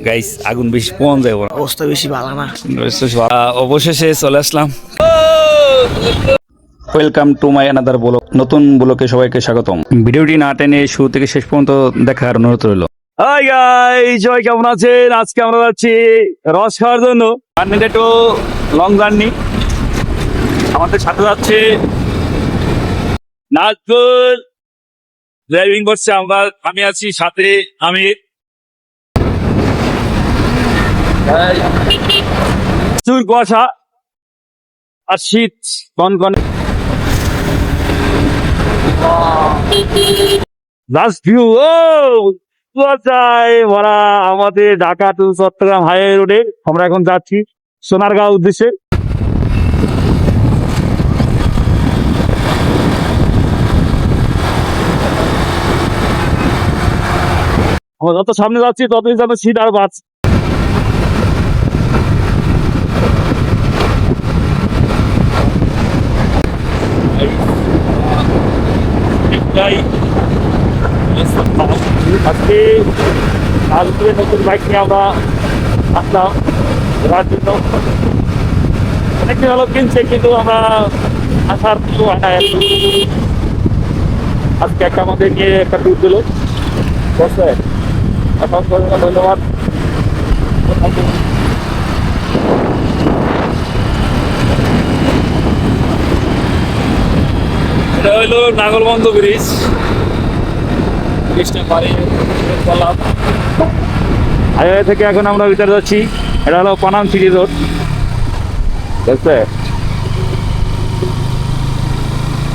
Guys আগুন বেশি পৌঁছ যায়, অবস্থা বেশি ভালো না। অবশেষে চলে আসলাম। Welcome to my another blog. নতুন ব্লগে সবাইকে স্বাগতম। ভিডিওটি না টেনে শুরু থেকে শেষ পর্যন্ত দেখার অনুরোধ রইল। হাই গাইস, সবাই কেমন আছেন? আজকে আমরা যাচ্ছি রস খাওয়ার জন্য। জার্নিটা একটু লং জার্নি। আমাদের সাথে যাচ্ছে নাজবুল, ড্রাইভিং করছে। আমি আছি সাথে আমির। প্রচুর কুয়াশা আর শীত কনকনে। জাস্ট ভিউ, ও কুয়াশায় ভরা আমাদের ঢাকা টু চট্টগ্রাম হাইওয়ে রোডে। আমরা এখন যাচ্ছি সোনারগাঁও উদ্দেশ্যে। আমরা যত সামনে যাচ্ছি ততই যেন শীত আর বাড়ছে। আজকে আজকে নতুন বাইক নিয়ে আমরা আসলাম ঘোরার জন্য। অনেক ভালো কিনছে, কিন্তু আমরা আসার কিছু হয় না। আজকে একটা আমাদের নিয়ে একটা ট্যুর দিল, বসে ধন্যবাদ। এটা হইলো নাগলবন্ধ ব্রিজ। ব্রিজটা পারে বললাম হাইওয়ে থেকে এখন আমরা ভিতরে যাচ্ছি। এটা হলো পানাম সিটি রোড, বুঝছে?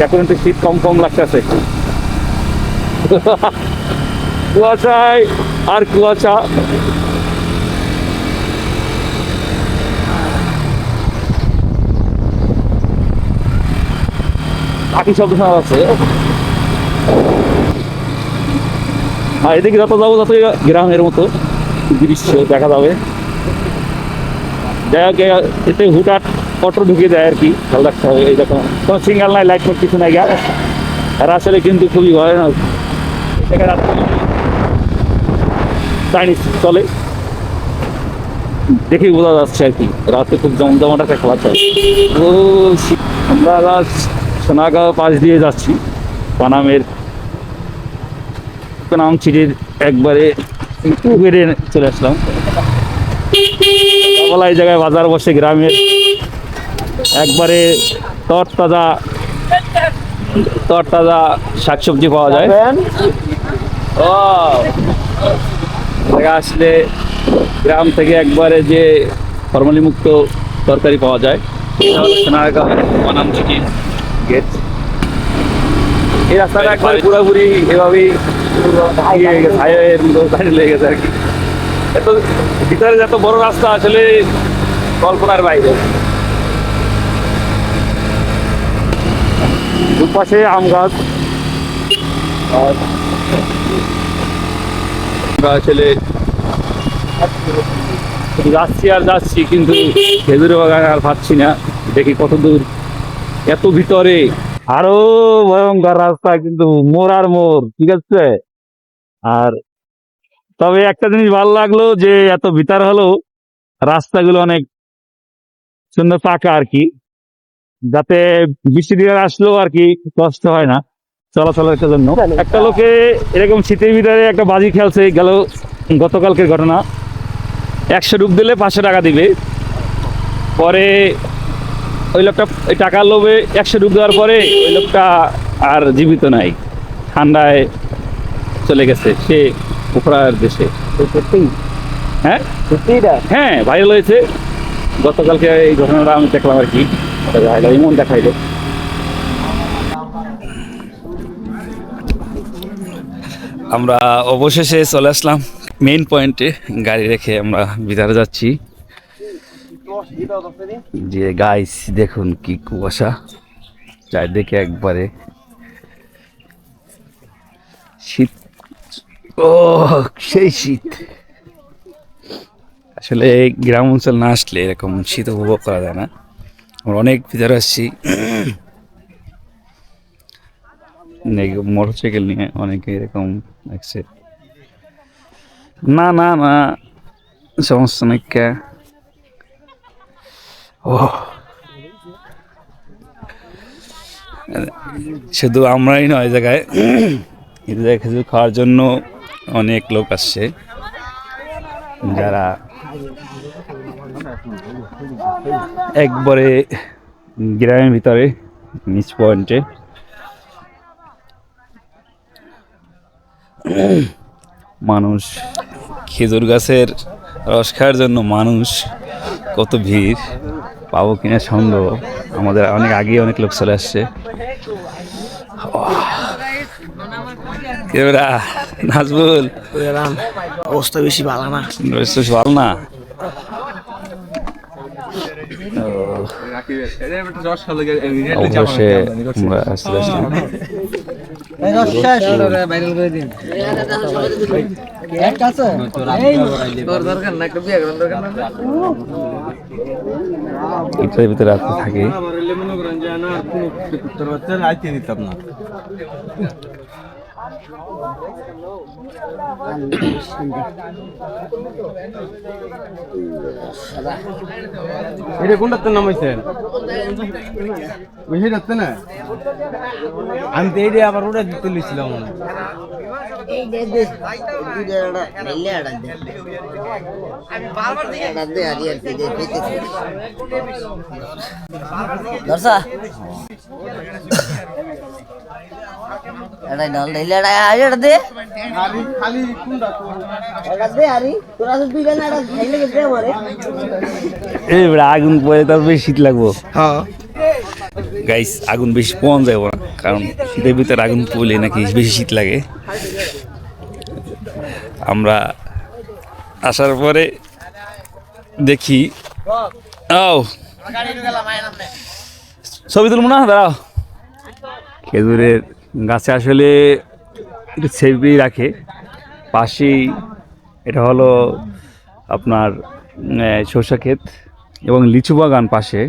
এখন একটু শীত কম কম লাগতেছে। কুয়াশায় আর কুয়াশা। বাকি শব্দ শোনা যাচ্ছে। আর এদিকে যত যাবো তত গ্রামের মতো দৃশ্য দেখা যাবে। এতে হুটহাট অটো ঢুকে দেয় আর কি, খেয়াল রাখতে হবে। এইরকম কোনো সিঙ্গেল নাই, লাইট মোট কিছু নাই। আর আসলে কিন্তু খুবই ভয়ানক। চাইনিজ চলে দেখেই বোঝা যাচ্ছে আর কি, রাতে খুব জমজমাট একটা খেলা চলে। ও আমরা সোনাগাঁও পাশ দিয়ে যাচ্ছি। পানামের পানাম সিটির একবারে বেড়ে চলে আসলাম। এই জায়গায় বাজার বসে গ্রামের, একবারে তরতাজা তরতাজা শাকসবজি পাওয়া যায়। ও আসলে গ্রাম থেকে একবারে যে ফরমালি মুক্ত তরকারি পাওয়া যায়। সোনারগাঁও পানাম সিটির গেট। এই রাস্তাটা একবারে পুরোপুরি এভাবেই হাইওয়ের দাঁড়িয়ে লেগে গেছে আর কি। এত ভিতরে যত বড় রাস্তা, আসলে কল্পনার বাইরে। দুপাশে আম গাছ। আসলে যাচ্ছি আর যাচ্ছি, কিন্তু খেজুরের বাগান আর পাচ্ছি না। দেখি কত দূর, এত ভিতরে আরো ভয়ঙ্কর রাস্তা, কিন্তু মোড় আর মোড়, ঠিক আছে। আর তবে একটা জিনিস ভালো লাগলো, যে এত ভিতর হলো রাস্তাগুলো অনেক সুন্দর পাকা আর কি, যাতে বৃষ্টি দিয়ে আসলেও আর কি কষ্ট হয় না চলাচলের জন্য। একটা লোকে এরকম শীতের ভিতরে একটা বাজি খেলছে গেল, গতকালকের ঘটনা। 100 ডুব দিলে 500 টাকা দিবে। পরে ওই লোকটা ওই টাকার লোভে 100 ডুব দেওয়ার পরে ওই লোকটা আর জীবিত নাই, ঠান্ডায় চলে গেছে সে উপরার দেশে। হ্যাঁ হ্যাঁ, ভাইরাল হয়েছে গতকালকে এই ঘটনাটা আমি দেখলাম আর কি, এমন দেখাইলো। আমরা অবশেষে চলে আসলাম মেইন পয়েন্টে। গাড়ি রেখে আমরা ভিতরে যাচ্ছি। যে গাইস দেখুন কি কুয়াশা চারদিকে, একবারে শীত। ও সেই শীত। আসলে গ্রাম অঞ্চল না আসলে এরকম শীত উপভোগ করা যায় না। আমরা অনেক ভিতরে আসছি, মোটরসাইকেল নিয়ে অনেকে এরকম দেখছে। না না না, সমস্যা নেই কে। ও শুধু আমরাই নয় জায়গায়, এই জায়গায় খেজুর খাওয়ার জন্য অনেক লোক আসছে, যারা একবারে গ্রামের ভিতরে নিচ পয়েন্টে মানুষ খেজুর গাছের রস খাওয়ার জন্য মানুষ কত ভিড়, পাবো কিনা সন্দেহ। আমাদের অনেক আগেই অনেক লোক চলে আসছে। কেবরা নাজবুল অবস্থা বেশি ভালো না। ভালো না। অবশ্যই আমরা আসলে এটার ভিতরে রাখতে থাকে। এটা কোনটাতে নামাইছেন? বুঝে যাচ্ছে না, আমি তো এইটা আবার ওটা দিতে লিখছিলাম মনে হয়। আগুন পরে তার বেশি শীত লাগবো। গাইস আগুন বেশি পোয়ান যাবো না, কারণ শীতের ভিতরে আগুন পড়লে নাকি বেশি শীত লাগে। আমরা আসার পরে দেখি, ও ছবি তুলবো না, দাঁড়াও। খেজুরের গাছে আসলে একটু সেফই রাখে। পাশেই এটা হলো আপনার সরষা ক্ষেত এবং লিচু বাগান, পাশে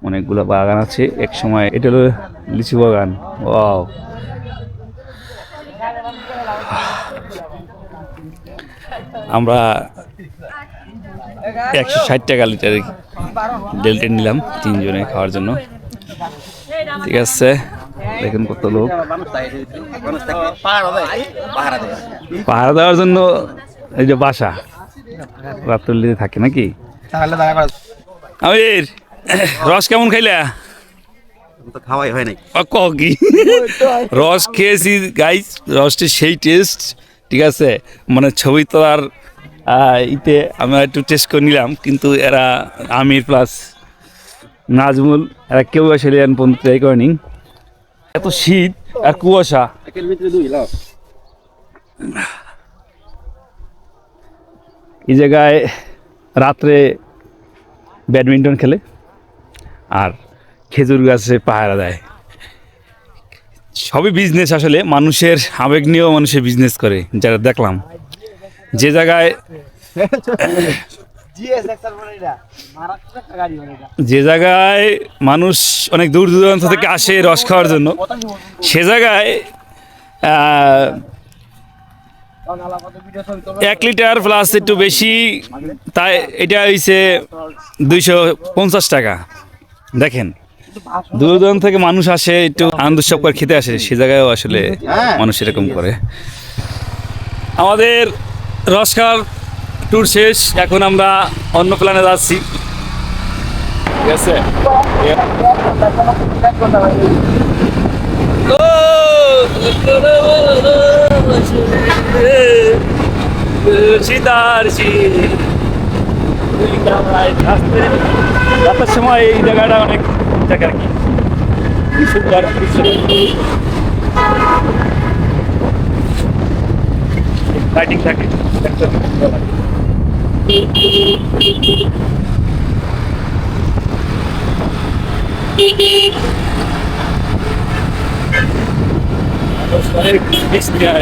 অনেকগুলো বাগান আছে। এক সময় এটা হলো লিচু বাগান। ওয়াও, আমরা 160 টাকা লিটার ডেলটেন নিলাম 3 জনে খাওয়ার জন্য। ঠিক আছে, দেখুন কত লোক পাহারা দেওয়ার জন্য। এই যে বাসা রাত্রে থাকে নাকি। আমির রস কেমন খাইলা? খাওয়াই হয় নাই কি রস খেয়েছি গাইস, রসটি সেই টেস্ট। ঠিক আছে, মানে ছবি তো আর ইতে আমরা একটু টেস্ট করে নিলাম, কিন্তু এরা আমির প্লাস নাজমুল এরা কেউ আসলে পর্যন্ত ট্রাই করেনি। এত শীত আর কুয়াশা। এই জায়গায় রাত্রে ব্যাডমিন্টন খেলে আর খেজুর গাছে পাহারা দেয়। সবই বিজনেস, আসলে মানুষের আবেগ নিয়েও মানুষের বিজনেস করে, যারা দেখলাম। যে জায়গায় মানুষ অনেক দূর দূরান্ত থেকে আসে রস খাওয়ার জন্য, সে জায়গায় 1 লিটার প্লাস একটু বেশি, তাই এটা হয়েছে 250 টাকা। দেখেন, দূর দূরান্ত থেকে মানুষ আসে একটু আনন্দ উৎসব করে খেতে আসে, সে জায়গায়ও আসলে মানুষ এরকম করে। আমাদের রস খাওয়ার ট্যুর শেষ, এখন আমরা অন্য প্ল্যানে যাচ্ছি। ঠিক আছে, রাতের সময় এই জায়গাটা অনেক জায়গা আর কি সুন্দর লাইটিং থাকে।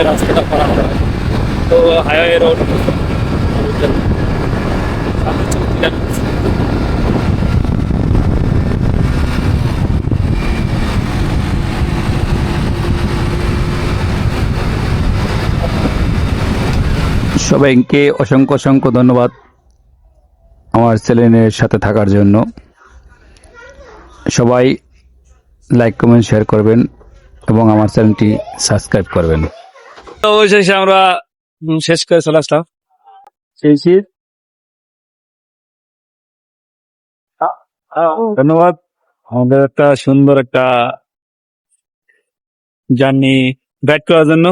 রাস্তাটা করা হয় তো হাইওয়ে রোড। সবাইকে অসংখ্য অসংখ্য ধন্যবাদ আমার চ্যানেলের সাথে থাকার জন্য। সবাই লাইক কমেন্ট শেয়ার করবেন এবং আমার চ্যানেলটি সাবস্ক্রাইব করবেন। অবশেষে আমরা শেষ করে চলে আসলাম সেই শীত। ধন্যবাদ আমাদের একটা সুন্দর একটা জার্নি গাইড করার জন্য।